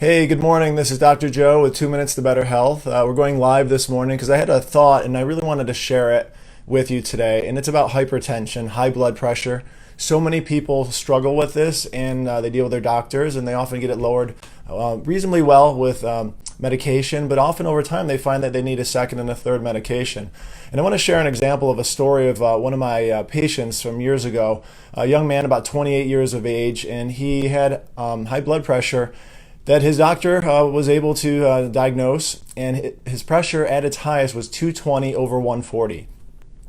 Hey, good morning. This is Dr. Joe with 2 Minutes to Better Health. We're going live this morning because I had a thought and I really wanted to share it with you today. And it's about hypertension, high blood pressure. So many people struggle with this and they deal with their doctors and they often get it lowered reasonably well with medication, but often over time they find that they need a second and a third medication. And I want to share an example of a story of one of my patients from years ago, a young man about 28 years of age, and he had high blood pressure that his doctor was able to diagnose, and his pressure at its highest was 220 over 140.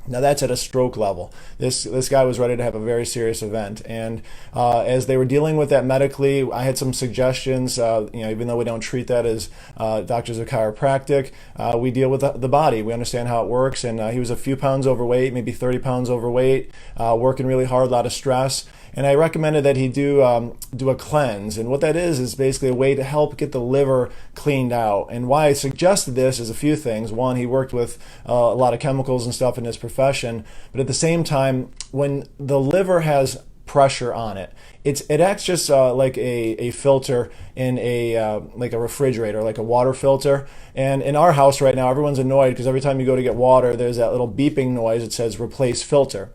Now that's at a stroke level. This guy was ready to have a very serious event, and as they were dealing with that medically, I had some suggestions. Even though we don't treat that as doctors of chiropractic, we deal with the body. We understand how it works, and he was a few pounds overweight, maybe 30 pounds overweight, working really hard, a lot of stress. And I recommended that he do a cleanse. And what that is basically a way to help get the liver cleaned out. And why I suggested this is a few things. One, he worked with a lot of chemicals and stuff in his profession. But at the same time, when the liver has pressure on it, it acts just like a filter in like a refrigerator, like a water filter. And in our house right now, everyone's annoyed because every time you go to get water, there's that little beeping noise that says replace filter.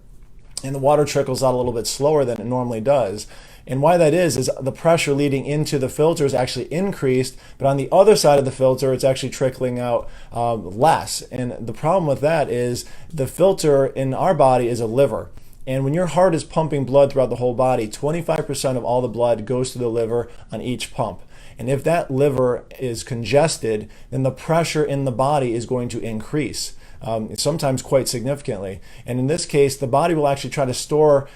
And the water trickles out a little bit slower than it normally does. And why that is the pressure leading into the filter is actually increased, but on the other side of the filter, it's actually trickling out less. And the problem with that is the filter in our body is a liver. And when your heart is pumping blood throughout the whole body, 25% of all the blood goes to the liver on each pump. And if that liver is congested, then the pressure in the body is going to increase. Sometimes quite significantly. And in this case, the body will actually try to store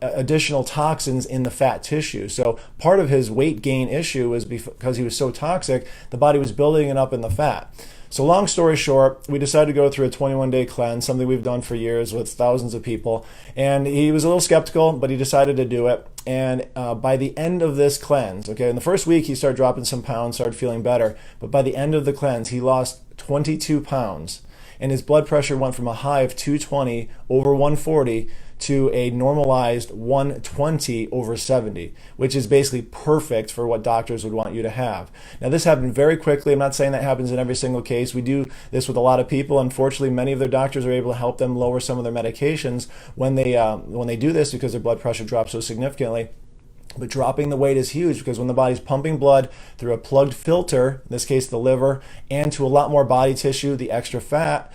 additional toxins in the fat tissue. So part of his weight gain issue is because he was so toxic, the body was building it up in the fat. So long story short, we decided to go through a 21-day cleanse, something we've done for years with thousands of people. And he was a little skeptical, but he decided to do it. And by the end of this cleanse, in the first week, he started dropping some pounds, started feeling better. But by the end of the cleanse, he lost 22 pounds. And his blood pressure went from a high of 220 over 140 to a normalized 120 over 70, which is basically perfect for what doctors would want you to have. Now, this happened very quickly. I'm not saying that happens in every single case. We do this with a lot of people. Unfortunately, many of their doctors are able to help them lower some of their medications when they do this because their blood pressure drops so significantly. But dropping the weight is huge because when the body's pumping blood through a plugged filter, in this case the liver, and to a lot more body tissue, the extra fat,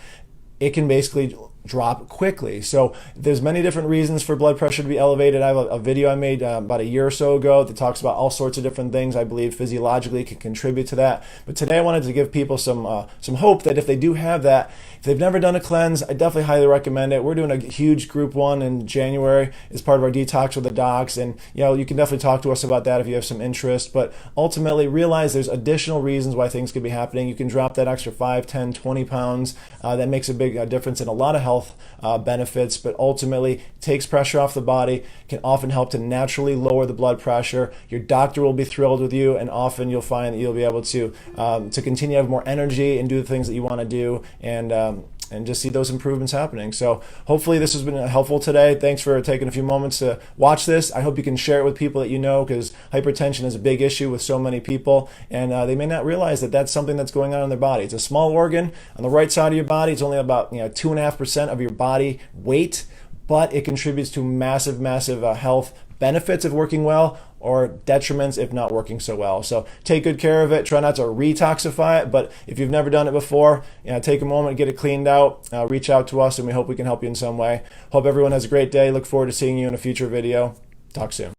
it can basically drop quickly. So there's many different reasons for blood pressure to be elevated. I have a video I made about a year or so ago that talks about all sorts of different things I believe physiologically can contribute to that. But today I wanted to give people some hope that if they do have that, if they've never done a cleanse, I definitely highly recommend it. We're doing a huge group one in January as part of our detox with the docs, and you can definitely talk to us about that if you have some interest. But ultimately realize there's additional reasons why things could be happening. You can drop that extra 5, 10, 20 pounds. That makes a big difference in a lot of health benefits, but ultimately takes pressure off the body, can often help to naturally lower the blood pressure. Your doctor will be thrilled with you, and often you'll find that you'll be able to continue to have more energy and do the things that you want to do, and just see those improvements happening. So hopefully this has been helpful today. Thanks for taking a few moments to watch this. I hope you can share it with people that you know, because hypertension is a big issue with so many people, and they may not realize that that's something that's going on in their body. It's a small organ on the right side of your body. It's only about 2.5% of your body weight, but it contributes to massive health benefits of working well, or detriments if not working so well. So take good care of it. Try not to retoxify it, but if you've never done it before, take a moment, get it cleaned out, reach out to us, and we hope we can help you in some way. Hope everyone has a great day. Look forward to seeing you in a future video. Talk soon.